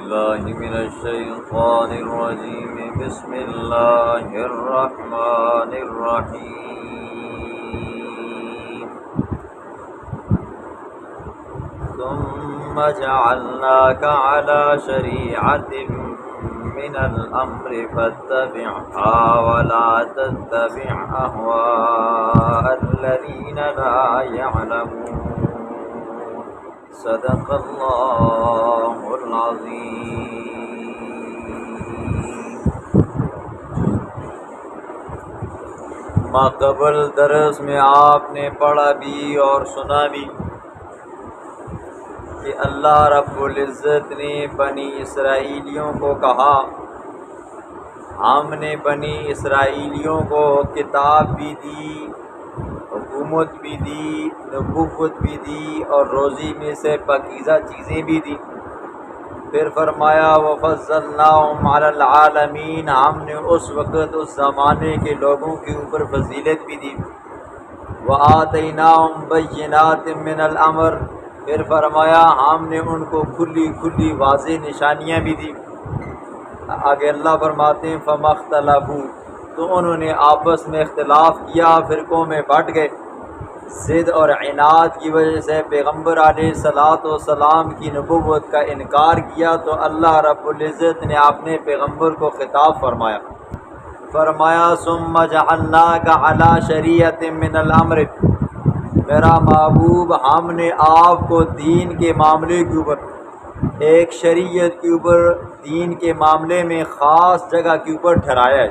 بالله من الشيطان الرجيم بسم الله الرحمن الرحيم ثم جعلناك على شريعة من الأمر فاتبعها ولا تتبع أهواء الذين لا يعلمون صدق اللہ العظیم۔ ماقبل درس میں آپ نے پڑھا بھی اور سنا بھی کہ اللہ رب العزت نے بنی اسرائیلیوں کو کہا، ہم نے بنی اسرائیلیوں کو کتاب بھی دی، حکومت بھی دی، نبوت بھی دی اور روزی میں سے پاکیزہ چیزیں بھی دی۔ پھر فرمایا وَفَضَّلْنَاهُمْ عَلَى الْعَالَمِينَ، ہم نے اس وقت اس زمانے کے لوگوں کے اوپر فضیلت بھی دی۔ وَآتَيْنَاهُمْ بَيِّنَاتٍ مِّنَ الْأَمْرِ، پھر فرمایا ہم نے ان کو کھلی واضح نشانیاں بھی دی۔ آگے اللہ فرماتے ہیں فَمَا اخْتَلَفُوا، تو انہوں نے آپس میں اختلاف کیا، فرقوں میں بٹ گئے، ضد اور عناد کی وجہ سے پیغمبر علیہ السلام کی نبوت کا انکار کیا، تو اللہ رب العزت نے اپنے پیغمبر کو خطاب فرمایا ثم جعلناک علی شریعۃ من الامر، میرا محبوب ہم نے آپ کو دین کے معاملے کے اوپر، ایک شریعت کے اوپر، دین کے معاملے میں خاص جگہ کے اوپر ٹھہرایا ہے،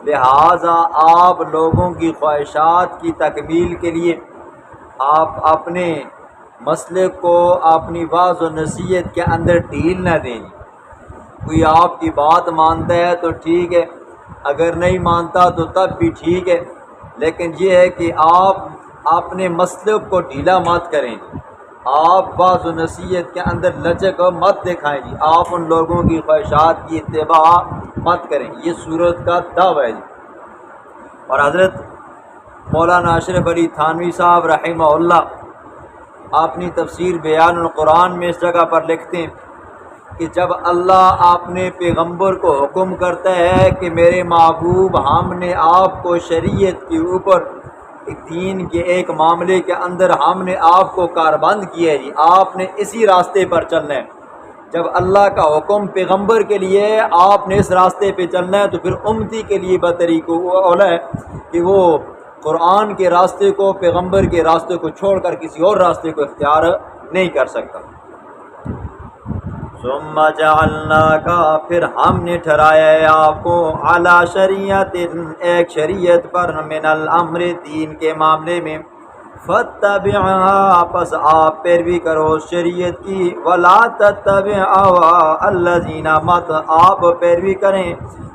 لہٰذا آپ لوگوں کی خواہشات کی تکمیل کے لیے آپ اپنے مسلک کو اپنی واعظ و نصیحت کے اندر ڈھیل نہ دیں۔ کوئی آپ کی بات مانتا ہے تو ٹھیک ہے، اگر نہیں مانتا تو تب بھی ٹھیک ہے، لیکن یہ ہے کہ آپ اپنے مسلک کو ڈھیلا مت کریں، آپ واعظ و نصیحت کے اندر لچک مت دکھائیں جی، آپ ان لوگوں کی خواہشات کی اتباع مت کریں، یہ صورت کا دعویٰ ہے جی۔ اور حضرت مولانا اشرف علی تھانوی صاحب رحمہ اللہ اپنی تفسیر بیان القرآن میں اس جگہ پر لکھتے ہیں کہ جب اللہ اپنے پیغمبر کو حکم کرتا ہے کہ میرے محبوب ہم نے آپ کو شریعت کے اوپر دین کے ایک معاملے کے اندر ہم نے آپ کو کاربند کیا ہے جی، آپ نے اسی راستے پر چلنا ہے۔ جب اللہ کا حکم پیغمبر کے لیے آپ نے اس راستے پہ چلنا ہے تو پھر امتی کے لیے بطریق اولا ہے کہ وہ قرآن کے راستے کو، پیغمبر کے راستے کو چھوڑ کر کسی اور راستے کو اختیار نہیں کر سکتا۔ ثم جعلناک، پھر ہم نے ٹھہرایا ہے آپ کو علی شریعت، ایک شریعت پر، من الامر، دین کے معاملے میں، فاتبعها، پس آپ پیروی کرو شریعت کی، ولا تتبع اهواء الذین، مت آپ پیروی کریں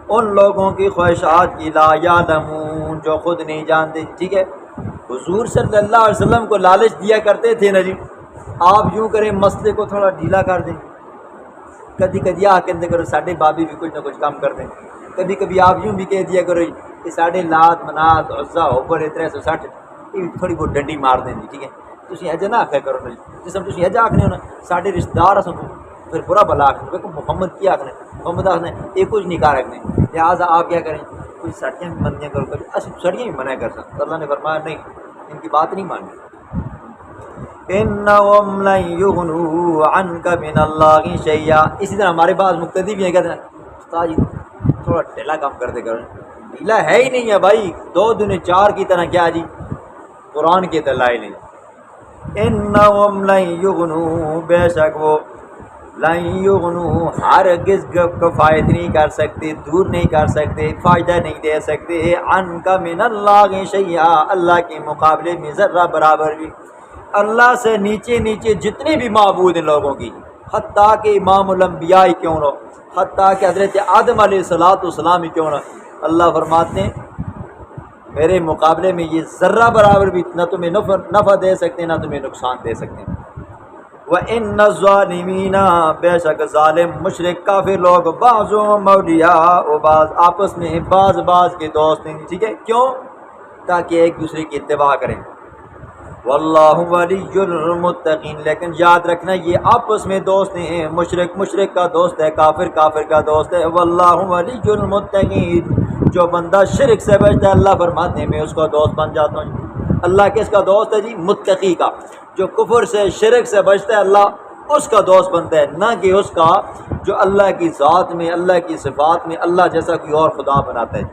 ان لوگوں کی خواہشات کی، لا یعلمون، جو خود نہیں جانتے۔ ٹھیک ہے، حضور صلی اللہ علیہ وسلم کو لالچ دیا کرتے تھے نا جی، آپ یوں کریں مسئلے کو تھوڑا ڈھیلا کر دیں، کدی آ کے کرو ساڈے بابی بھی کچھ نہ کچھ کام کر دیں، کبھی آپ یوں بھی کہہ دیا کرو کہ ساڈے لات منات عزا ہوبر 360 تھوڑی بہت ڈنڈی مار دیں جی، ٹھیک ہے، تسی اجے نہ آخیا کرو نا جی، جس تسی اجے آخنے ہو نا ساڈے رشتہ دار اساں پھر برا بلا آخنے، دیکھو محمد کی آخنے، محمد آخنے یہ کچھ نہیں کر رکھنے، لہٰذا آپ کیا کریں، کچھ سڑیاں بھی منیاں کرو، کبھی اصل سڑیاں بھی منع کر سکتے۔ اللہ نے فرمایا نہیں، ان کی بات نہیں ماننی۔ انہم لن یغنوا عنک من اللہ شیئا، اسی طرح ہمارے بعض مقتدی بھی ہیں، کہتے ہیں استاد جی تھوڑا ڈھیلا کام کر دے کرو، ڈھیلا ہے ہی نہیں ہے بھائی، 2 دن 4 کی طرح کیا جی قرآن کے دلائل ہیں۔ انہم لن یغنوا، بے شک وہ لن یغنوا ہرگز کفایت نہیں کر سکتے، دور نہیں کر سکتے، فائدہ نہیں دے سکتے، عنک من اللہ شیئا، اللہ کے مقابلے میں ذرہ برابر بھی، اللہ سے نیچے جتنے بھی معبود ہیں لوگوں کی، حتیٰ کہ امام الانبیاء ہی کیوں نہ، حتیٰ کہ حضرت آدم علیہ السلام ہی کیوں نہ، اللہ فرماتے ہیں میرے مقابلے میں یہ ذرہ برابر بھی نہ تمہیں نفع دے سکتے نہ تمہیں نقصان دے سکتے۔ وَإِنَّ الظَّالِمِينَ، بے شک ظالم مشرک کافر لوگ، بعضهم اولیاء، و بعض آپس میں بعض کے دوست ہیں، ٹھیک ہے، کیوں؟ تاکہ ایک دوسرے کی اتباع کریں۔ واللہ ولی المتقین، لیکن یاد رکھنا یہ آپس میں دوست ہیں، مشرک مشرک کا دوست ہے، کافر کافر کا دوست ہے۔ واللہ ولی المتقین، جو بندہ شرک سے بچتا ہے اللہ فرماتے ہیں میں اس کا دوست بن جاتا ہوں۔ اللہ کس کا دوست ہے جی؟ متقی کا۔ جو کفر سے شرک سے بچتا ہے اللہ اس کا دوست بنتا ہے، نہ کہ اس کا جو اللہ کی ذات میں اللہ کی صفات میں اللہ جیسا کوئی اور خدا بناتا ہے۔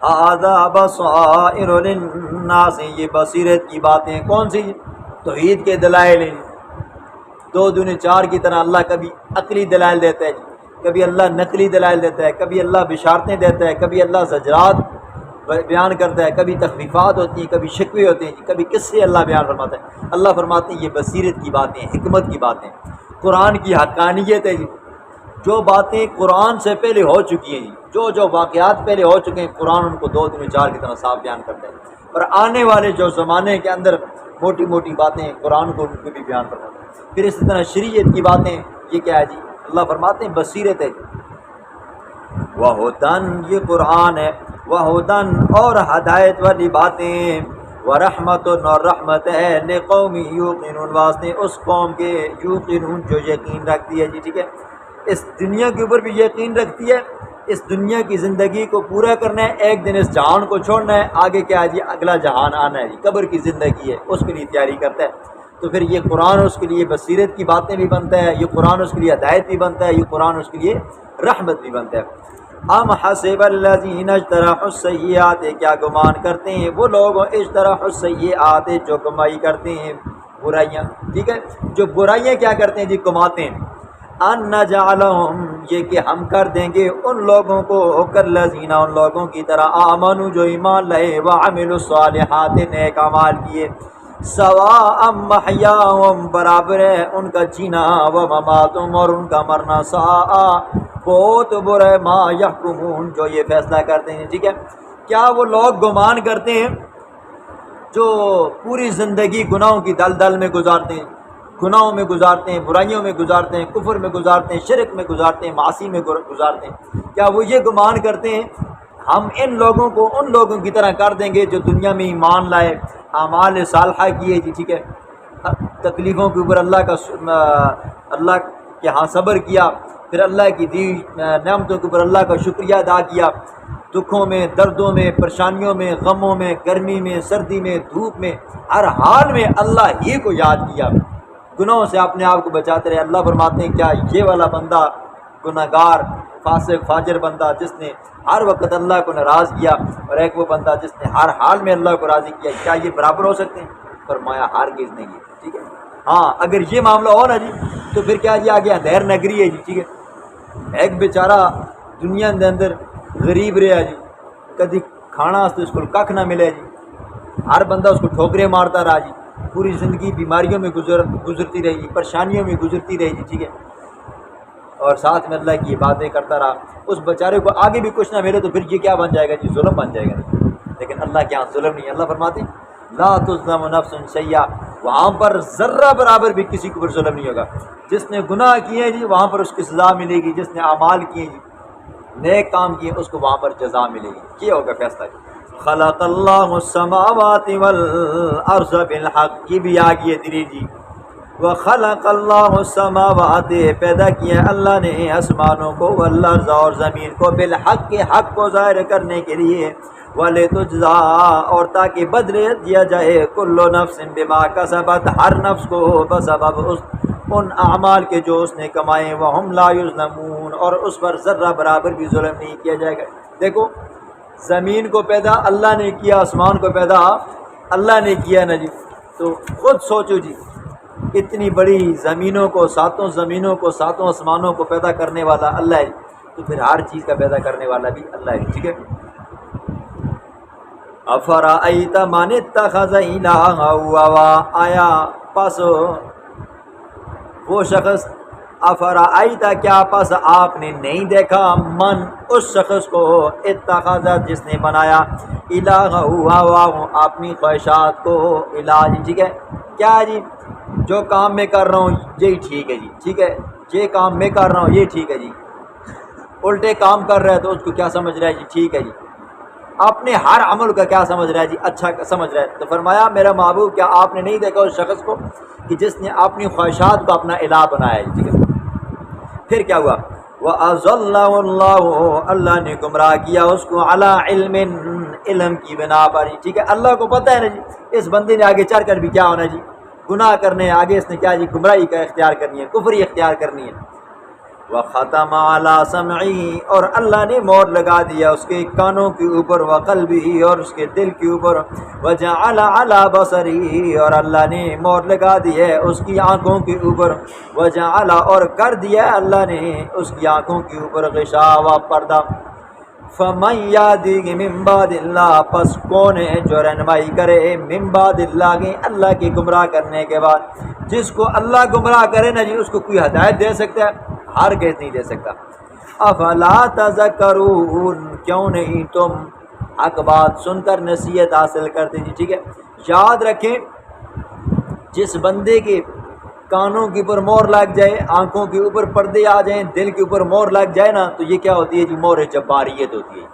ھذا بصائر للناس، یہ بصیرت کی باتیں کون سی؟ توحید کے دلائل ہیں۔ دو دنے چار کی طرح اللہ کبھی عقلی دلائل دیتا ہے، کبھی اللہ نقلی دلائل دیتا ہے، کبھی اللہ بشارتیں دیتا ہے، کبھی اللہ زجرات بیان کرتا ہے، کبھی تخفیفات ہوتی ہیں، کبھی شکوے ہوتے ہیں، کبھی قصے اللہ بیان فرماتا ہے۔ اللہ فرماتے ہیں یہ بصیرت کی باتیں، حکمت کی باتیں، قرآن کی حقانیت ہے جی۔ جو باتیں قرآن سے پہلے ہو چکی ہیں جی، جو واقعات پہلے ہو چکے ہیں، قرآن ان کو دو دن چار کی طرح صاف بیان کرتا ہے، اور آنے والے جو زمانے کے اندر موٹی موٹی باتیں قرآن کو ان کو بھی بیان کرتا ہے۔ پھر اسی طرح شریعت کی باتیں، یہ کیا ہے جی؟ اللہ فرماتے ہیں بصیرت ہے جی۔ وَہُدًى، یہ قرآن ہے، وَہُدًى، اور ہدایت والی باتیں، وَرَحْمَةٌ، اور رحمت ہے، لِقَوْمٍ یوقنون، واسطے اس قوم کے، یوقنون جو یقین رکھتی ہے جی، ٹھیک ہے؟ اس دنیا کے اوپر بھی یقین رکھتی ہے، اس دنیا کی زندگی کو پورا کرنا ہے، ایک دن اس جہان کو چھوڑنا ہے، آگے کیا ہے جی؟ اگلا جہان آنا ہے جی، قبر کی زندگی ہے، اس کے لیے تیاری کرتا ہے۔ تو پھر یہ قرآن اس کے لیے بصیرت کی باتیں بھی بنتا ہے، یہ قرآن اس کے لیے ہدایت بھی بنتا ہے، یہ قرآن اس کے لیے رحمت بھی بنتا ہے۔ ام حسب الذین اجترحوا السیئات، کیا گمان کرتے ہیں وہ لوگ اجترحوا السیئات جو کمائی کرتے ہیں برائیاں، ٹھیک ہے؟ جو برائیاں کیا کرتے ہیں جی؟ کماتے ہیں۔ ان نجعلہم، یہ کہ ہم کر دیں گے ان لوگوں کو کالذین، ان لوگوں کی طرح آمنوا جو ایمان لائے، وعملوا الصالحات نیک اعمال کیے، سواء محیاہم برابر ہے ان کا جینا، ومماتہم اور ان کا مرنا، ساء بہت برے ما یحکمون جو یہ فیصلہ کرتے ہیں، ٹھیک ہے؟ کیا وہ لوگ گمان کرتے ہیں جو پوری زندگی گناہوں کی دلدل میں گزارتے ہیں، گناہوں میں گزارتے ہیں، برائیوں میں گزارتے ہیں، کفر میں گزارتے ہیں، شرک میں گزارتے ہیں، معاصی میں گزارتے ہیں، کیا وہ یہ گمان کرتے ہیں ہم ان لوگوں کو ان لوگوں کی طرح کر دیں گے جو دنیا میں ایمان لائے، اعمال صالحہ کیے جی، ٹھیک ہے؟ تکلیفوں کے اوپر اللہ کے ہاں صبر کیا، پھر اللہ کی دی نعمتوں کے اوپر اللہ کا شکریہ ادا کیا، دکھوں میں، دردوں میں، پریشانیوں میں، غموں میں، گرمی میں، سردی میں، دھوپ میں، ہر حال میں اللہ ہی کو یاد کیا، گناہوں سے اپنے آپ کو بچاتے رہے۔ اللہ فرماتے ہیں کیا یہ والا بندہ گناہگار فاسق فاجر بندہ جس نے ہر وقت اللہ کو ناراض کیا، اور ایک وہ بندہ جس نے ہر حال میں اللہ کو راضی کیا، کیا یہ برابر ہو سکتے ہیں؟ فرمایا ہرگز نہیں ہے، ٹھیک ہے؟ ہاں اگر یہ معاملہ ہو نا جی تو پھر کیا جی آگے اندھیر نگری ہے جی، ٹھیک ہے؟ ایک بیچارہ دنیا کے اندر غریب رہا جی، کدی کھانا اس کو کھ نہ ملے جی، ہر بندہ اس کو ٹھوکرے مارتا رہا جی، پوری زندگی بیماریوں میں گزرتی رہی، پریشانیوں میں گزرتی رہی جی، ٹھیک ہے؟ اور ساتھ میں اللہ کی باتیں کرتا رہا، اس بیچارے کو آگے بھی کچھ نہ ملے تو پھر یہ کیا بن جائے گا جی؟ ظلم بن جائے گا۔ لیکن اللہ کے ہاں ظلم نہیں، اللہ فرماتے ہیں لا تظلم نفس شیئا، وہاں پر ذرہ برابر بھی کسی کو پر ظلم نہیں ہوگا۔ جس نے گناہ کیے جی وہاں پر اس کی سزا ملے گی، جس نے اعمال کیے جی نیک کام کیے اس کو وہاں پر جزا ملے گی، یہ ہوگا فیصلہ جی۔ خلق اللہ السماوات والارض بالحق، یہ بھی آ گئی ہے دلیل جی۔ وخلق اللہ السماوات، پیدا کیا اللہ نے آسمانوں کو، والارض اور زمین کو، بالحق کے حق کو ظاہر کرنے کے لیے، وَلِتُجْزَا اور تاکہ بدلے دیا جائے، کل نفس بما کسبت ہر نفس کو بسبب ان اعمال کے جو اس نے کمائے، وَهُمْ لَا يُظْلَمُونَ اور اس پر ذرہ برابر بھی ظلم نہیں کیا جائے گا۔ دیکھو زمین کو پیدا اللہ نے کیا، آسمان کو پیدا اللہ نے کیا نا جی، تو خود سوچو جی اتنی بڑی زمینوں کو، ساتوں زمینوں کو، ساتوں آسمانوں کو پیدا کرنے والا اللہ ہے، تو پھر ہر چیز کا پیدا کرنے والا بھی اللہ ہے، ٹھیک ہے؟ افرأیت من اتخذ الہہ ہوا، آیا پس وہ شخص، افرأیت کیا پس آپ نے نہیں دیکھا، من اس شخص کو، اتخذ جس نے بنایا، الہہ ہوا اپنی خواہشات کو الہ، ٹھیک ہے؟ کیا جی جو کام میں کر رہا ہوں یہی ٹھیک ہے جی، ٹھیک ہے؟ یہ کام میں کر رہا ہوں یہ ٹھیک ہے جی، الٹے کام کر رہا ہے تو اس کو کیا سمجھ رہا ہے جی؟ ٹھیک ہے جی۔ اپنے ہر عمل کا کیا سمجھ رہا ہے جی؟ اچھا سمجھ رہا ہے۔ تو فرمایا میرا محبوب کیا آپ نے نہیں دیکھا اس شخص کو کہ جس نے اپنی خواہشات کو اپنا الہ بنایا ہے؟ ٹھیک ہے، پھر کیا ہوا؟ وَأَضَلَّهُ اللَّهُ، اللہ نے گمراہ کیا اس کو، عَلَىٰ عِلْمٍ، علم کی بنا پر۔ ٹھیک ہے، اللہ کو پتہ ہے نا جی اس بندے نے آگے چڑھ کر بھی کیا ہونا جی؟ گناہ کرنے، آگے اس نے کیا جی؟ گمراہی کا اختیار کرنی ہے، کفری اختیار کرنی ہے۔ وَخَتَمَ عَلَىٰ سَمْعِهِ، اور اللہ نے مہر لگا دیا اس کے کانوں کے اوپر، وَقَلْبِهِ، اور اس کے دل کے اوپر، وَجَعَلَ عَلَىٰ بَصَرِهِ، اور اللہ نے مہر لگا دی ہے اس کی آنکھوں کے اوپر، وَجَعَلَ، اور کر دیا اللہ نے اس کی آنکھوں کے اوپر، غشاوہ، پردہ۔ فَمَن يَهْدِهِ مِن بَعْدِ اللَّهِ، پس کون ہے جو رہنمائی کرے من بعد اللہ، اللہ کے گمراہ کرنے کے بعد؟ جس کو اللہ گمراہ کرے نا جی اس کو کوئی ہدایت دے سکتا ہے؟ ہرگز نہیں دے سکتا۔ افلا تذکرون، کیوں نہیں تم حق بات سن کر نصیحت حاصل کرتے جی؟ ٹھیک ہے، یاد رکھیں جس بندے کے کانوں کے اوپر مہر لگ جائے، آنکھوں کے اوپر پردے آ جائیں، دل کے اوپر مہر لگ جائے نا، تو یہ کیا ہوتی ہے جی؟ مہر جباریت ہوتی ہے۔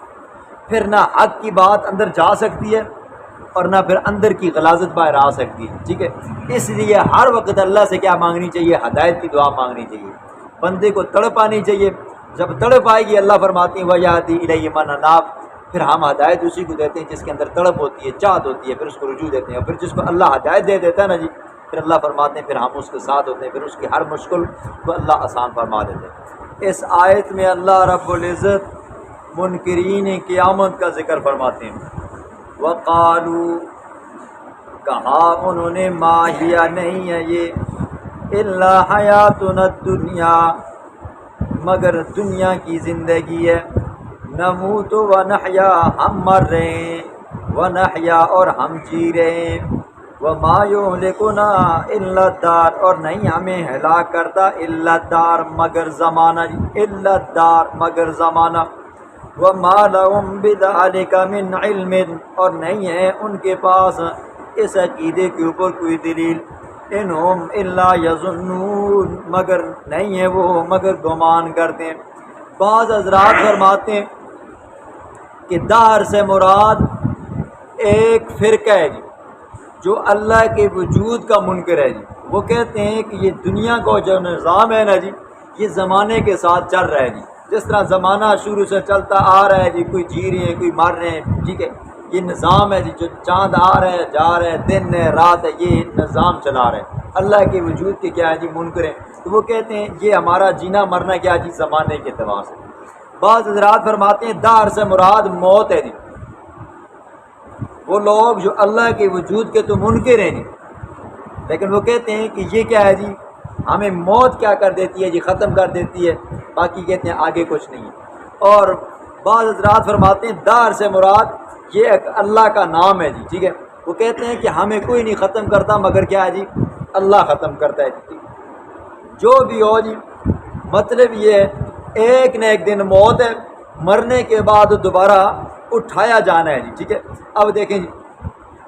پھر نہ حق کی بات اندر جا سکتی ہے اور نہ پھر اندر کی غلاظت باہر آ سکتی ہے۔ ٹھیک ہے، اس لیے ہر وقت اللہ سے کیا مانگنی چاہیے؟ ہدایت کی دعا مانگنی چاہیے، بندے کو تڑپ آنی چاہیے۔ جب تڑپ آئے گی اللہ فرماتی ہیں وَيَهْدِي إِلَيْهِ مَنْ أَنَابَ، پھر ہم ہدایت اسی کو دیتے ہیں جس کے اندر تڑپ ہوتی ہے، چاہت ہوتی ہے، پھر اس کو رجوع دیتے ہیں۔ اور پھر جس کو اللہ ہدایت دے دیتا ہے نا جی، پھر اللہ فرماتے ہیں پھر ہم اس کے ساتھ ہوتے ہیں، پھر اس کی ہر مشکل کو اللہ آسان فرما دیتے ہیں۔ اس آیت میں اللہ رب العزت منکرین قیامت کا ذکر فرماتے ہیں۔ وَقَالُوا، کہا انہوں نے، ما ہی نہیں ہے یہ، الا حیاتنا الدنیا، مگر دنیا کی زندگی ہے، نموت و نحیا، ہم مر رہے ہیں، و نحیا، اور ہم جی رہے ہیں، وما یہلکنا الا الدار، اور نہیں ہمیں ہلاک کرتا الا الدار، مگر زمانہ، الا الدار، مگر زمانہ، وما لهم بذلک من علم، اور نہیں ہے ان کے پاس اس عقیدے کے اوپر کوئی دلیل، انہم الا یظنون، مگر نہیں ہے وہ مگر گمان کرتے ہیں۔ بعض حضرات فرماتے ہیں کہ دار سے مراد ایک فرقہ ہے جی جو اللہ کے وجود کا منکر ہے جی، وہ کہتے ہیں کہ یہ دنیا کا جو نظام ہے نا جی، یہ زمانے کے ساتھ چل رہا ہے جی، جس طرح زمانہ شروع سے چلتا آ رہا ہے جی، کوئی جی رہے ہیں کوئی مر رہے ہیں، ٹھیک ہے، یہ نظام ہے جی، جو چاند آ رہا ہے جا رہا ہے، دن ہے رات ہے، یہ نظام چلا رہا ہے، اللہ کے وجود کے کیا ہے جی منکر ہیں۔ تو وہ کہتے ہیں یہ ہمارا جینا مرنا کیا جی؟ زمانے کے اعتبار سے۔ بعض حضرات فرماتے ہیں دار سے مراد موت ہے جی، وہ لوگ جو اللہ کے وجود کے تو منکر ہیں جی، لیکن وہ کہتے ہیں کہ یہ کیا ہے جی؟ ہمیں موت کیا کر دیتی ہے جی؟ ختم کر دیتی ہے، باقی کہتے ہیں آگے کچھ نہیں ہے۔ اور بعض حضرات فرماتے ہیں دار سے مراد یہ ایک اللہ کا نام ہے جی، ٹھیک ہے، وہ کہتے ہیں کہ ہمیں کوئی نہیں ختم کرتا مگر کیا ہے جی؟ اللہ ختم کرتا ہے جی۔ جو بھی ہو جی، مطلب یہ ہے ایک نہ ایک دن موت ہے، مرنے کے بعد دوبارہ اٹھایا جانا ہے جی، ٹھیک ہے۔ اب دیکھیں جی،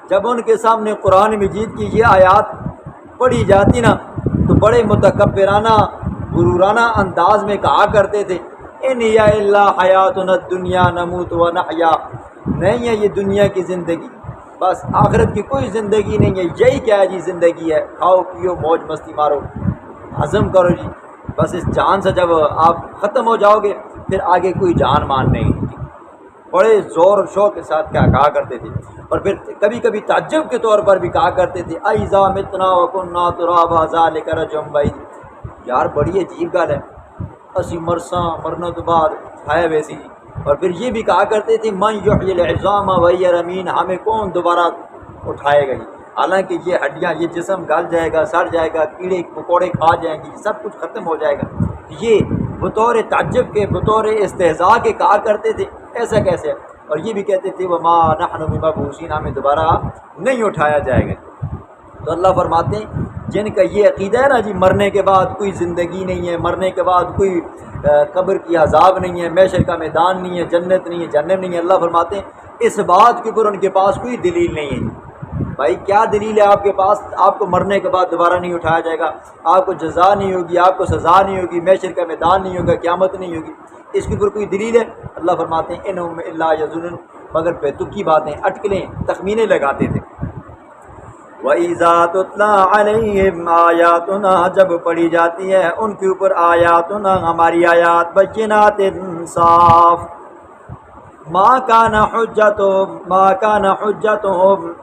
جب ان کے سامنے قرآن مجید کی یہ آیات پڑھی جاتی نا تو بڑے متکبرانہ غرورانہ انداز میں کہا کرتے تھے ان ہی الا حیاتنا الدنیا نموت و نحیا، نہیں ہے یہ دنیا کی زندگی، بس آخرت کی کوئی زندگی نہیں ہے، یہی کیا ہے جی زندگی ہے، کھاؤ پیو موج مستی مارو ہضم کرو جی، بس اس جان سے جب آپ ختم ہو جاؤ گے پھر آگے کوئی جان مان نہیں ہے۔ بڑے زور و شوق کے ساتھ کیا کہا کرتے تھے، اور پھر کبھی کبھی تعجب کے طور پر بھی کہا کرتے تھے اَإِذَا مِتْنَا وَكُنَّا تُرَابًا ذَلِكَ رَجْعٌ بَعِيدٌ، یار بڑی عجیب گل ہے، اسی مرساں مرنے تو بعد ہے ویسی جی۔ اور پھر یہ بھی کہا کرتے تھے مَن يُحْيِي الْعِظَامَ وَهِيَ رَمِيمٌ، ہمیں کون دوبارہ اٹھائے گا جی، حالانکہ یہ ہڈیاں یہ جسم گل جائے گا، سڑ جائے گا، کیڑے مکوڑے کھا جائیں گی، سب کچھ ختم ہو جائے گا۔ یہ بطور تعجب کے بطور استہزاء کے کہا کرتے تھے ایسا کیسے، اور یہ بھی کہتے تھے وما نحن بمبعوثین، ہمیں دوبارہ نہیں اٹھایا جائے گا۔ تو اللہ فرماتے ہیں جن کا یہ عقیدہ ہے نا جی مرنے کے بعد کوئی زندگی نہیں ہے، مرنے کے بعد کوئی قبر کی عذاب نہیں ہے، محشر کا میدان نہیں ہے، جنت نہیں ہے جہنم نہیں ہے، اللہ فرماتے ہیں اس بات کے اوپر ان کے پاس کوئی دلیل نہیں ہے۔ بھائی کیا دلیل ہے آپ کے پاس؟ آپ کو مرنے کے بعد دوبارہ نہیں اٹھایا جائے گا، آپ کو جزا نہیں ہوگی، آپ کو سزا نہیں ہوگی، محشر کا میدان نہیں ہوگا، قیامت نہیں ہوگی، اس کے اوپر کوئی دلیل ہے؟ اللہ فرماتے ہیں انہم الا یظنون، مگر بیتکی باتیں، اٹکلیں، تخمینے لگاتے تھے۔ وَإِذَا تُتْلَىٰ عَلَيْهِمْ آيَاتُنَا، جب پڑھی جاتی ہے ان کے اوپر آیاتنا، ہماری آیات، بَيِّنَاتٍ صاف، مَا كَانَ حُجَّتُهُمْ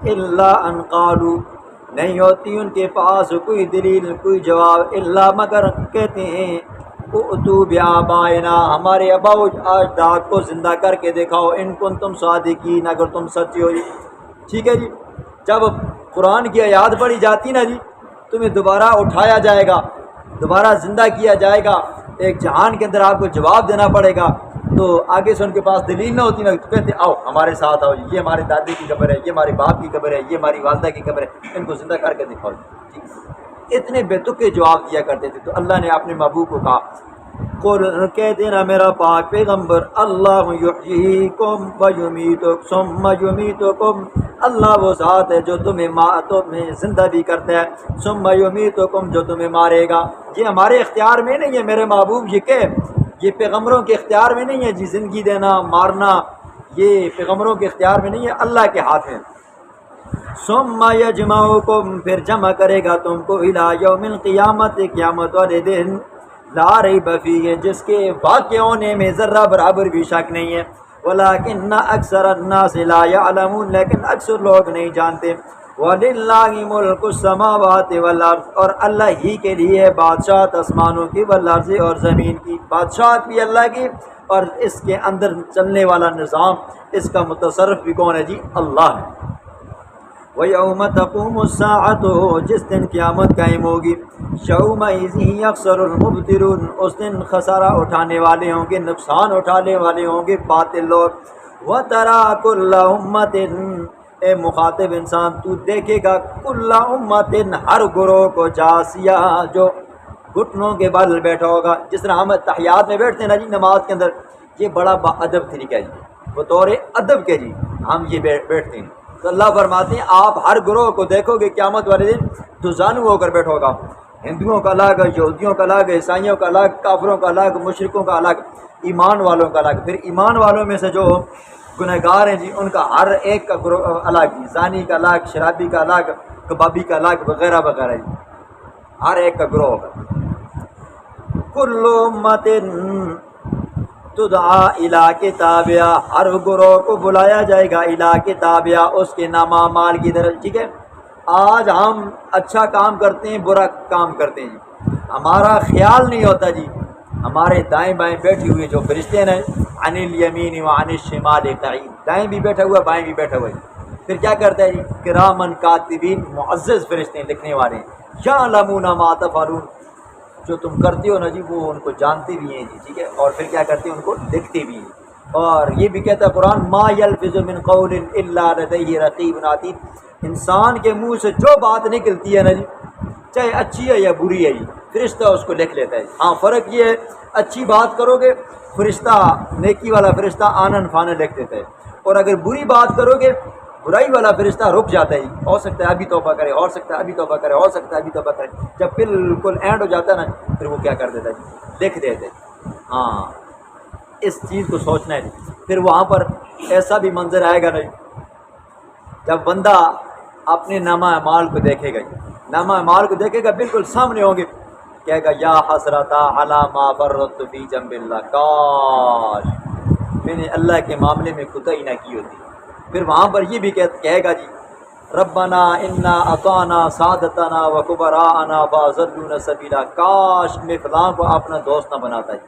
إِلَّا أَن قَالُوا، نہیں ہوتی ان کے پاس کوئی دلیل، کوئی جواب، الا مگر کہتے ہیں اُؤْتُوا بِآبَائِنَا، ہمارے آباء و اجداد کو زندہ کر کے دکھاؤ، ان کنتم صادقین، اگر تم سچے ہو جی۔ ٹھیک ہے جی، جب قرآن کی آیات پڑھی جاتی نا جی، تمہیں دوبارہ اٹھایا جائے گا، دوبارہ زندہ کیا جائے گا، ایک جہان کے اندر آپ کو جواب دینا پڑے گا، تو آگے سے ان کے پاس دلیل نہ ہوتی نا، تو کہتے آؤ ہمارے ساتھ آؤ، یہ ہمارے دادی کی قبر ہے، یہ ہمارے باپ کی قبر ہے، یہ ہماری والدہ کی قبر ہے، ان کو زندہ کر کے دکھاؤ جی۔ اتنے بے تکے جواب دیا کرتے تھے۔ تو اللہ نے اپنے محبوب کو کہا، قل کہہ دینا میرا پاک پیغمبر، اللہ یحییکم و یمیتکم ثم یمیتکم، اللہ وہ ذات ہے جو تمہیں زندہ بھی کرتا ہے، ثم یمیتکم، جو تمہیں مارے گا۔ یہ ہمارے اختیار میں نہیں ہے میرے محبوب، یہ پیغمبروں کے اختیار میں نہیں ہے جی، زندگی دینا مارنا یہ پیغمبروں کے اختیار میں نہیں ہے، اللہ کے ہاتھ میں۔ ثم یجمعکم، پھر جمع کرے گا تم کو، الی یوم القیامت، قیامت والے دن، لا ریب فیہ، جس کے واقع ہونے میں ذرہ برابر بھی شک نہیں ہے، ولکن اکثر الناس لا یعلمون، لیکن اکثر لوگ نہیں جانتے۔ وَلِلَّهِ مُلْكُ السَّمَاوَاتِ وَالْأَرْضِ، اور اللہ ہی کے لیے ہے بادشاہت آسمانوں کی، والارض، اور زمین کی، بادشاہت بھی اللہ کی، اور اس کے اندر چلنے والا نظام، اس کا متصرف بھی کون ہے جی؟ اللہ ہے۔ وَيَوْمَ تَقُومُ السَّاعَةُ، جس دن قیامت قائم ہوگی، يَوْمَئِذٍ يَخْسَرُ الْمُبْطِلُونَ، اس دن خسارہ اٹھانے والے ہوں گے، نقصان اٹھانے والے ہوں گے باطل لوگ۔ وَتَرَىٰ كُلَّ أُمَّةٍ، اے مخاطب انسان تو دیکھے گا، کل امت، ہر گروہ کو، جاسیہ، جو گھٹنوں کے بل بیٹھا ہوگا، جس طرح ہم تحیات میں بیٹھتے ہیں نا جی نماز کے اندر، یہ بڑا با ادب طریقہ ہے جی، بطور ادب کے جی ہم یہ بیٹھتے ہیں۔ تو اللہ فرماتے ہیں آپ ہر گروہ کو دیکھو گے قیامت والے دن دو زانو ہو کر بیٹھو گا، ہندوؤں کا الگ، یہودیوں کا الگ، عیسائیوں کا الگ، کافروں کا الگ، مشرکوں کا الگ، ایمان والوں کا الگ۔ پھر ایمان والوں میں سے جو گنہگار ہیں جی ان کا ہر ایک کا الگ، زانی کا الگ، شرابی کا الگ، کبابی کا الگ، وغیرہ وغیرہ جی، ہر ایک کا گروہ ہوگا۔ کل امت تدعا الی کتابہا، ہر گروہ کو بلایا جائے گا الی کتابہا، اس کے نامہ اعمال کی طرف۔ ٹھیک ہے، آج ہم اچھا کام کرتے ہیں، برا کام کرتے ہیں جی، ہمارا خیال نہیں ہوتا جی، ہمارے دائیں بائیں بیٹھے ہوئے جو فرشتے ہیں عن الیمین وعن الشمال قعید، دائیں بھی بیٹھا ہوا، بائیں بھی بیٹھا ہوا ہے، پھر کیا کرتا ہے جی؟ کرامن کاتبین، معزز فرشتے ہیں لکھنے والے، یعلمون ما تفعلون، جو تم کرتے ہو نا جی وہ ان کو جانتے بھی ہیں جی، ٹھیک ہے، اور پھر کیا کرتے ہیں؟ ان کو لکھتے بھی ہیں۔ اور یہ بھی کہتا ہے قرآن، ما یلفظ من قول الا لدیہ رقیب عتید، انسان کے منہ سے جو بات نکلتی ہے نا جی، چاہے اچھی ہے یا بری ہے جی، فرشتہ اس کو لکھ لیتا ہے۔ ہاں فرق یہ ہے، اچھی بات کرو گے فرشتہ، نیکی والا فرشتہ آنن فانن لکھ دیتا ہے، اور اگر بری بات کرو گے برائی والا فرشتہ رک جاتا ہے، ہو سکتا ہے ابھی توبہ کرے، ہو سکتا ہے ابھی توبہ کرے، ہو سکتا ہے ابھی توبہ کرے، جب بالکل اینڈ ہو جاتا ہے نا پھر وہ کیا کر دیتا ہے؟ لکھ دیتے۔ ہاں اس چیز کو سوچنا ہے۔ پھر وہاں پر ایسا بھی منظر آئے گا نہیں، جب بندہ اپنے نامہ اعمال کو دیکھے گا، نامہ اعمال کو دیکھے گا، بالکل سامنے ہوں گے، کہے گا یا حسرتا علی ما فرطت فی جنب اللہ، کاش میں نے اللہ کے معاملے میں خدائی نہ کی ہوتی۔ پھر وہاں پر یہ بھی کہے گا جی، ربنا انا اطعنا سادتنا و کبراءنا فاضلونا سبیلا، کاش میں فلاں کو اپنا دوست نہ بناتا ہے،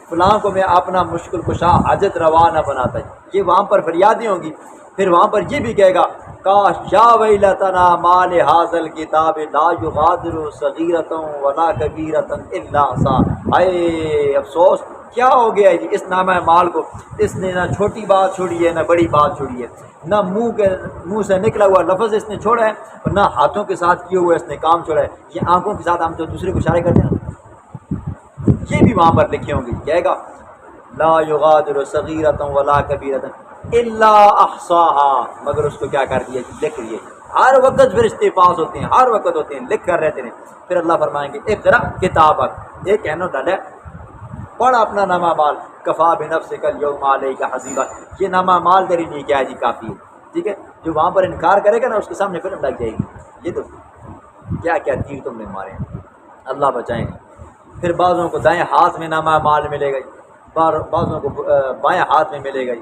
فلاں کو میں اپنا مشکل کشا حاجت روا نہ بناتا ہے۔ یہ وہاں پر فریادیں ہوں گی۔ پھر وہاں پر یہ بھی کہے گا، کاش یا ویلتنا ما لہذا الکتاب لا یغادر صغیرۃ ولا کبیرۃ الا احصاها، ہائے افسوس کیا ہو گیا ہے جی اس نامہ اعمال کو، اس نے نہ چھوٹی بات چھوڑی ہے نہ بڑی بات چھوڑی ہے، نہ منہ سے نکلا ہوا لفظ اس نے چھوڑا ہے، اور نہ ہاتھوں کے ساتھ کیے ہوئے اس نے کام چھوڑا ہے۔ یہ آنکھوں کے ساتھ ہم جو دوسرے کو اشارے کرتے ہیں نا، یہ بھی وہاں پر لکھے ہوں گے، کہے گا لا یغادر صغیرۃ ولا کبیرۃ الا احصاها، مگر اس کو کیا کر دیا جی؟ لکھ دیے۔ ہر وقت فرشتے پاس ہوتے ہیں، ہر وقت ہوتے ہیں، لکھ کر رہتے ہیں۔ پھر اللہ فرمائیں گے اقرأ کتابک، یہ کہنا ڈالے پڑھ اپنا نامہ مال، کفا بنفسک الیوم علیک حسیبا، یہ نامہ مال تیرے لیے کیا ہے جی کافی ہے، ٹھیک ہے. جو وہاں پر انکار کرے گا نا اس کے سامنے پھر لگ جائے گی. یہ تو کیا کیا تیر تم نے مارے ہیں، اللہ بچائیں گے. پھر بعضوں کو دائیں ہاتھ میں نامہ مال ملے گا، بعضوں کو بائیں ہاتھ میں ملے گا.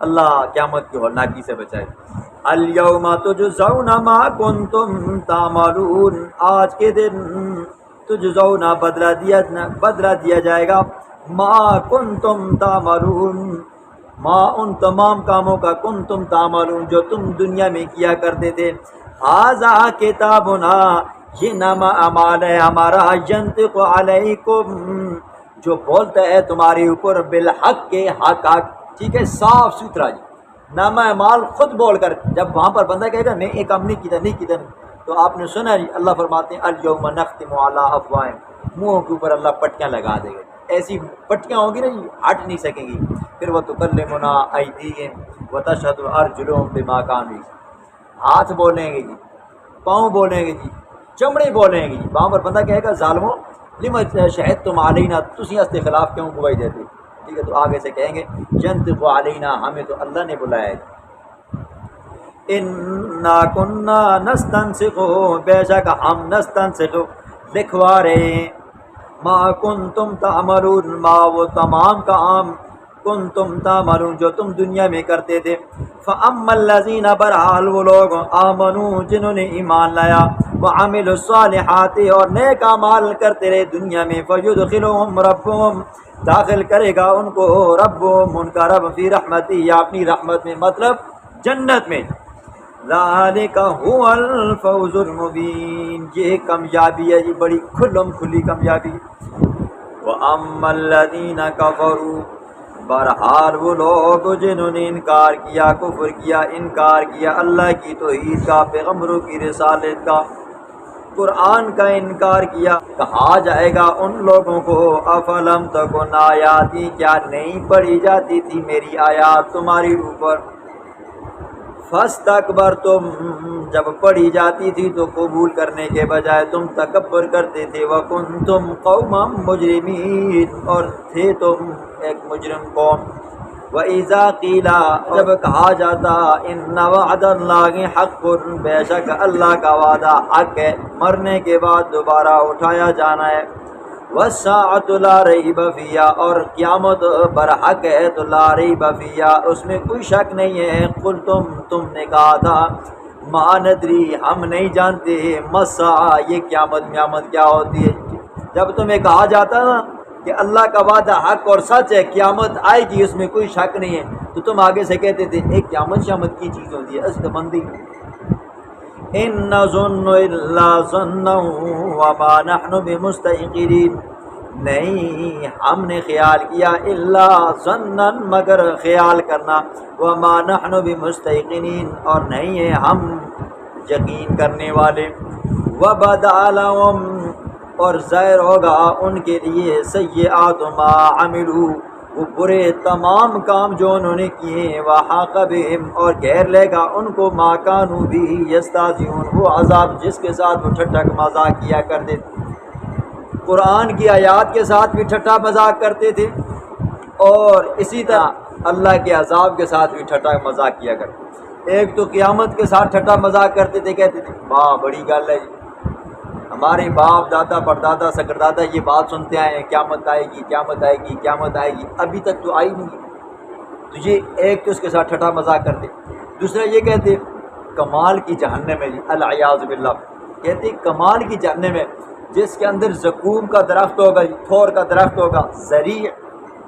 اللہ قیامت کی ہولناکی سے بچائے. الیوم تجزون ما کنتم تعملون، آج کے دن تجزون بدلہ دیا جائے گا، ما کنتم تعملون، ما ان تمام کاموں کا، کنتم تعملون جو تم دنیا میں کیا کرتے تھے. ھذا کتابنا، یہ نامہ اعمال ہے ہمارا، ینطق علیکم، جو بولتا ہے تمہارے اوپر بالحق کے حق، ٹھیک ہے، صاف ستھرا جی. نامہ اعمال خود بول کر، جب وہاں پر بندہ کہے گا میں ایک کام نہیں کیا تو آپ نے سنا جی، اللہ فرماتے ہیں الیوم نختم علی افواہہم، منہوں کے اوپر اللہ پٹیاں لگا دے گا. ایسی پٹیاں ہوں گی نا جی، ہٹ نہیں سکیں گی. پھر وہ تکلمنا ایدیہم وتشہد ارجلہم بما کانوا یکسبون، ہاتھ بولیں گے جی، پاؤں بولیں گے جی، چمڑے بولیں گے جی. وہاں پر بندہ کہے گا ظالمو لم شہدتم علینا، تسی اس کے خلاف کیوں گواہی دیتے، ٹھیک ہے. تو آگے سے کہیں گے ینطق علینا، ہمیں تو اللہ نے بلایا ہے. انا کنا نستنسخ، بے شک ہم نستنسخ لکھوا رہے ہیں، ما کنتم تعملون، ما وہ تمام کام، کنتم تعملون جو تم دنیا میں کرتے تھے. فاما الذین، برحال وہ لوگ، آمنوا جنہوں نے ایمان لایا، وعملوا الصالحات اور نیک اعمال کرتے رہے دنیا میں، فیدخلہم ربہم، داخل کرے گا ان کو ربہم، ان کا رب، فی رحمتی، یا اپنی رحمت میں، مطلب جنت میں. ذالک هو الفوز المبین، یہ کامیابی ہے، یہ بڑی کھلم کھلی کامیابی. وَأَمَّا الَّذِينَ كَفَرُوا، بہرحال وہ لوگ جنہوں نے انکار کیا، کفر کیا، انکار کیا اللہ کی توحید کا، پیغمبروں کی رسالت کا، قرآن کا انکار کیا. کہا جائے گا ان لوگوں کو افلم تکن آیاتی، کیا نہیں پڑھی جاتی تھی میری آیات تمہاری اوپر. فاستکبرتم، جب پڑھی جاتی تھی تو قبول کرنے کے بجائے تم تکبر کرتے تھے. وکنتم قوما مجرمین، اور تھے تم ایک مجرم قوم. وَإِذَا قِيلَ، جب کہا جاتا إِنَّ وَعْدَ اللَّهِ حَقٌّ، بے شک اللہ کا وعدہ حق ہے، مرنے کے بعد دوبارہ اٹھایا جانا ہے. وَالسَّاعَةُ لَا رَيْبَ فِيهَا، اور قیامت برحق ہے تو لا ریب فیہا، اس میں کوئی شک نہیں ہے. قلتم، تم نے کہا تھا، ما ندری، ہم نہیں جانتے، مسا، یہ قیامت کیا ہوتی ہے. جب تمہیں کہا جاتا نا کہ اللہ کا وعدہ حق اور سچ ہے، قیامت آئے گی، اس میں کوئی شک نہیں ہے، تو تم آگے سے کہتے تھے ایک قیامت کی چیز ہوتی ہے، اس مندی. ان نظن الا ظنا وما نحن بمستيقنين، نہیں ہم نے خیال کیا، الا ظنا، مگر خیال کرنا، وما نحن بمستيقنين، اور نہیں ہیں ہم یقین کرنے والے. وبدا لهم، اور ظاہر ہوگا ان کے لیے، سیئات ما عملوا، وہ برے تمام کام جو انہوں نے کیے. وحاق بہم، اور گھیر لے گا ان کو، ما کانوا به یستہزئون، وہ عذاب جس کے ساتھ وہ ٹھٹا مذاق کیا کرتے تھے. قرآن کی آیات کے ساتھ بھی ٹھٹا مذاق کرتے تھے، اور اسی طرح اللہ کے عذاب کے ساتھ بھی ٹھٹا مذاق کیا کرتے تھے. ایک تو قیامت کے ساتھ ٹھٹا مذاق کرتے تھے، کہتے تھے واہ بڑی گل ہے جی، ہمارے باپ دادا پردادا سکردادا یہ بات سنتے آئے ہیں، قیامت آئے گی، قیامت آئے گی، قیامت آئے گی، ابھی تک تو آئی نہیں. تو یہ ایک تو اس کے ساتھ ٹھٹا مذاق کرتے. دوسرا یہ کہتے کمال کی جہنم ہے جی، العیاذ باللہ، کہتے کمال کی جہنم ہے جس کے اندر زقوم کا درخت ہوگا جی، تھور کا درخت ہوگا، زریع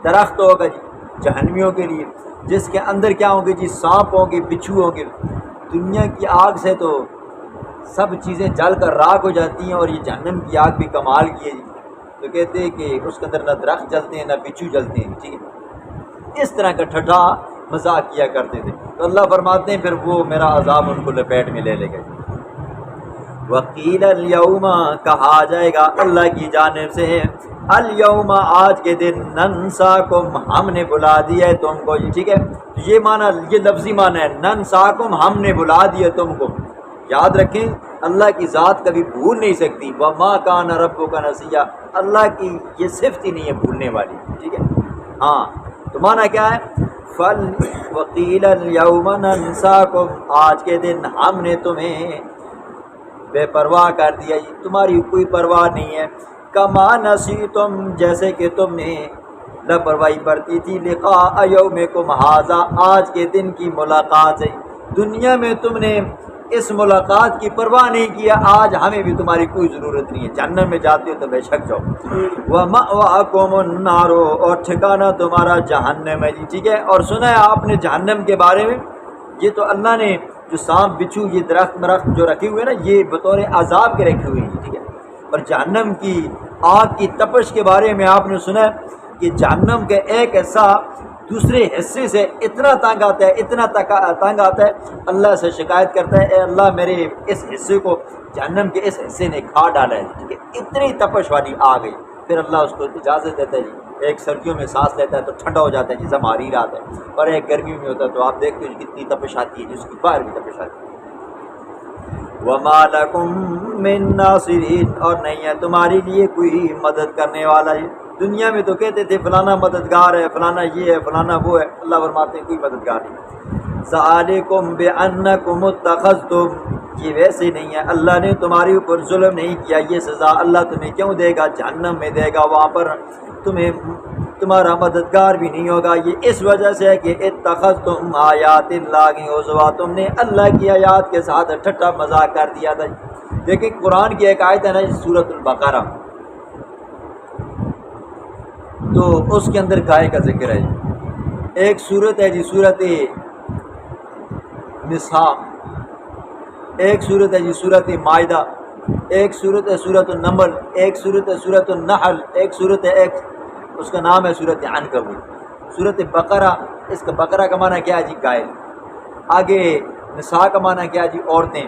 درخت ہوگا جی جہنمیوں کے لیے، جس کے اندر کیا ہوں گے جی، سانپ ہوں گے، بچھو ہوں گے. دنیا کی آگ سے تو سب چیزیں جل کر راکھ ہو جاتی ہیں، اور یہ جہنم کی آگ بھی کمال کی ہے جی. تو کہتے ہیں کہ اس کے اندر نہ درخت جلتے ہیں نہ بچھو جلتے ہیں، ٹھیک ہے. اس طرح کا ٹھٹا مذاق کیا کرتے تھے. تو اللہ فرماتے ہیں پھر وہ میرا عذاب ان کو لپیٹ میں لے لے گا. وقیل الیوم، کہا جائے گا اللہ کی جانب سے، الیوم، آج کے دن، ننساکم، ہم نے بلا دیا ہے تم کو، ٹھیک ہے. یہ معنی، یہ لفظی معنی ہے، ننساکم، ہم نے بلا دیا تم کو. یاد رکھیں اللہ کی ذات کبھی بھول نہیں سکتی. وما کان ربک نسیا، اللہ کی یہ صفت ہی نہیں ہے بھولنے والی، ٹھیک ہے۔ ہاں تو معنی کیا ہے؟ فل وقیل اليوم ننساکم، آج کے دن ہم نے تمہیں بے پرواہ کر دیا، تمہاری کوئی پرواہ نہیں ہے۔ کما نسیتم، جیسے کہ تم نے لاپرواہی برتی تھی، لقاء یومکم ھذا، آج کے دن کی ملاقات سے۔ دنیا میں تم نے اس ملاقات کی پرواہ نہیں کیا، آج ہمیں بھی تمہاری کوئی ضرورت نہیں ہے، جہنم میں جاتے ہو تو بے شک جاؤ۔ وَمَأْوَاكُمُ النَّارُ، اور ٹھکانہ تمہارا جہنم ہے جی، ٹھیک ہے۔ اور سنا ہے آپ نے جہنم کے بارے میں، یہ تو اللہ نے جو سانپ بچھو یہ درخت مرخت جو رکھے ہوئے نا، یہ بطور عذاب کے رکھے ہوئے ہیں، ٹھیک ہے۔ اور جہنم کی آگ کی تپش کے بارے میں آپ نے سنا ہے کہ جہنم کا ایک حصہ دوسرے حصے سے اتنا تنگ آتا ہے، اتنا تنگ آتا ہے، اللہ سے شکایت کرتا ہے، اے اللہ میرے اس حصے کو جہنم کے اس حصے نے کھا ڈالا ہے، ٹھیک ہے۔ اتنی تپش والی آ گئی، پھر اللہ اس کو اجازت دیتا ہے جی، ایک سردیوں میں سانس لیتا ہے تو ٹھنڈا ہو جاتا ہے جیسا ہماری رات ہے، اور ایک گرمی میں ہوتا ہے تو آپ دیکھتے ہو کتنی تپش آتی ہے، جس کی باہر بھی تپش آتی ہے۔ وَمَا لَكُم مِّن نَاصِرِينَ، اور نہیں ہے تمہارے لیے کوئی مدد کرنے والا۔ دنیا میں تو کہتے تھے فلانا مددگار ہے، فلانا یہ ہے، فلانا وہ ہے، اللہ فرماتے ہیں کوئی مددگار نہیں۔ ذَلِكُمْ بِأَنَّكُمُ اتَّخَذْتُمْ، یہ ویسے نہیں ہے، اللہ نے تمہارے اوپر ظلم نہیں کیا، یہ سزا اللہ تمہیں کیوں دے گا؟ جہنم میں دے گا، وہاں پر تمہیں تمہارا مددگار بھی نہیں ہوگا۔ یہ اس وجہ سے ہے کہ اتخذتم آیات اللہ ہزوا، تم نے اللہ کی آیات کے ساتھ ٹھٹا مذاق کر دیا تھا۔ دیکھیں قرآن کی ایک آیت ہے نا سورۃ البقرہ، تو اس کے اندر گائے کا ذکر ہے جی۔ ایک صورت ہے جی سورۃ نساء، ایک صورت ہے جی سورۃ مائدہ، ایک صورت ہے سورۃ النمل، ایک صورت ہے سورۃ النحل، ایک صورت ہے ایک اس کا نام ہے سورۃ عنکبوت۔ سورۃ بقرہ، اس کا بقرہ کا معنی کیا ہے جی؟ گائے۔ آگے نساء کا معنی کیا ہے جی؟ عورتیں۔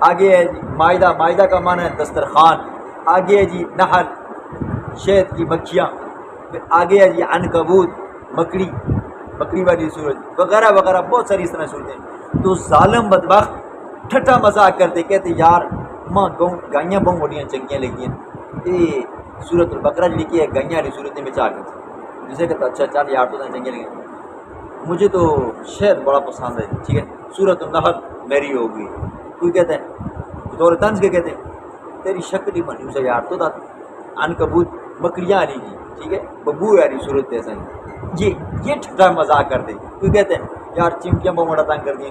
آگے ہے جی مائدہ، مائدہ کا معنی ہے دسترخوان۔ آگے ہے جی نحل، شہد کی مکھیاں۔ آگے ہے جی عنکبوت، مکڑی، مکڑی والی صورت وغیرہ وغیرہ، بہت ساری اس طرح صورتیں۔ تو ظالم بدبخت ٹھٹا مذاق کرتے، کہتے یار ماں گائیاں بہت بڑیاں چنگیاں لگی ہیں، یہ سورۃ البقرہ جو لکھی ہے گائیاں والی صورتیں میں چاہ گئی، جسے کہتا اچھا چل یار تو چنگیاں لگی، مجھے تو شہد بڑا پسند ہے، ٹھیک ہے۔ سورۃ النحل میری ہوگی، کوئی کہتے ہیں بطور طنز کے کہتے ہیں تیری شکل ہی بنی اسے یار تو تھا۔ عنکبوت مکڑیاں آ رہی جی، ٹھیک ہے، ببو آ رہی صورت ایسا یہ ٹھٹا مذاق کر دے، کوئی کہتے ہیں یار چمٹیاں بہت بڑا تنگ کر دیں،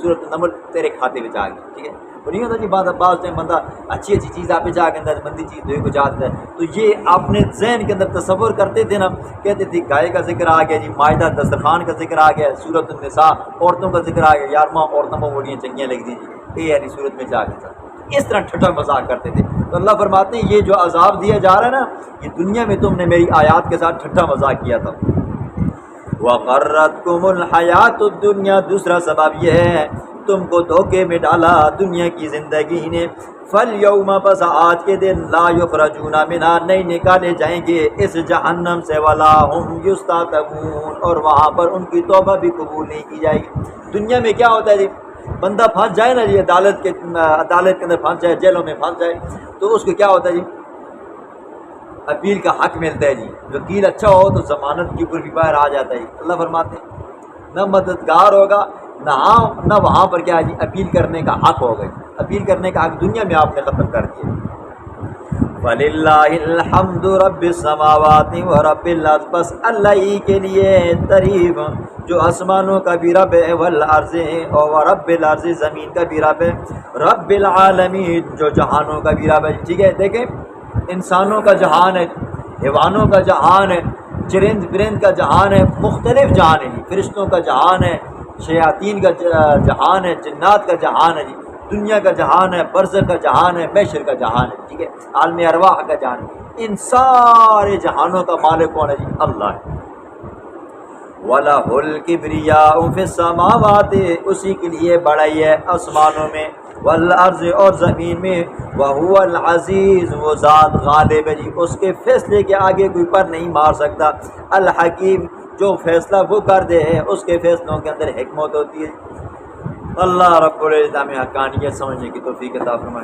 سورۃ النمل تیرے کھاتے میں آ گئی، ٹھیک ہے۔ اور نہیں ہوتا جی بعض ٹائم بندہ اچھی اچھی چیز آپ پہ جا کے اندر مندی چیز دوئے کو جاتا ہے، تو یہ آپ نے ذہن کے اندر تصور کرتے تھے نا، کہتے تھے گائے کا ذکر آ گیا جی، مائدہ دسترخوان کا ذکر آ گیا، سورۃ النساء عورتوں کا ذکر آ گیا، یار ماں عورتوں کو بڑیاں چنگیاں لگ دی جی، یہ یعنی صورت میں جا کے تھا، اس طرح ٹھٹا مذاق کرتے تھے۔ تو اللہ فرماتے ہیں یہ جو عذاب دیا جا رہا ہے نا، یہ دنیا میں تم نے میری آیات کے ساتھ ٹھٹا مذاق کیا تھا۔ وَغَرَّتْكُمُ الْحَيَاةُ الدُّنْيَا، دوسرا سبب یہ ہے تم کو دھوکے میں ڈالا دنیا کی زندگی نے۔ فَالْيَوْمَ، بس آج کے دن، لَا يُخْرَجُونَ مِنْهَا، نہیں نکالے جائیں گے اس جہنم سے، وَلَا هُمْ يُسْتَعْتَبُونَ، اور وہاں پر ان کی توبہ بھی قبول نہیں کی جائے گی۔ دنیا میں کیا ہوتا ہے جی، بندہ پھنس جائے نا جی، عدالت کے اندر پھنس جائے، جیلوں میں پھنس جائے، تو اس کو کیا ہوتا ہے جی، اپیل کا حق ملتا ہے جی، وکیل اچھا ہو تو ضمانت کے اوپر بھی باہر آ جاتا ہے۔ اللہ فرماتے ہیں نہ مددگار ہوگا، نہ وہاں پر کیا ہے جی اپیل کرنے کا حق ہوگا جی، اپیل کرنے کا حق دنیا میں آپ نے ختم کر دیا۔ وَلِلَّهِ الْحَمْدُ رَبِّ السَّمَاوَاتِ وَرَبِّ الْأَرْضِ، بس اللہ ہی کے لیے تعریف جو آسمانوں کا بھی رب ہے، والارض، اور رب الارض، زمین کا بھی رب ہے، رب العالمین، جو جہانوں کا بھی رب ہے، ٹھیک ہے۔ دیکھیں انسانوں کا جہان ہے، حیوانوں کا جہان ہے، چرند پرند کا جہان ہے، مختلف جہان ہے جی، فرشتوں کا جہان ہے، شیاطین کا جہان ہے، جنات کا جہان ہے جی، دنیا کا جہان ہے، برزخ کا جہان ہے، محشر کا جہان ہے، ٹھیک ہے، عالم ارواح کا جہان ہے۔ ان سارے جہانوں کا مالک کون ہے جی؟ اللہ ہے۔ وَلَهُ الْكِبْرِيَاءُ فِي السَّمَاوَاتِ، اسی کے لیے بڑائی ہے آسمانوں میں، والارض، اور زمین میں، وَهُوَ الْعَزِيزُ، وہ ذات غالب ہے جی، اس کے فیصلے کے آگے کوئی پر نہیں مار سکتا، الحکیم، جو فیصلہ وہ کر دے ہے اس کے فیصلوں کے اندر حکمت ہوتی ہے۔ اللہ رب العزت ہمیں حقانیت سمجھنے کی توفیق عطا فرمائے۔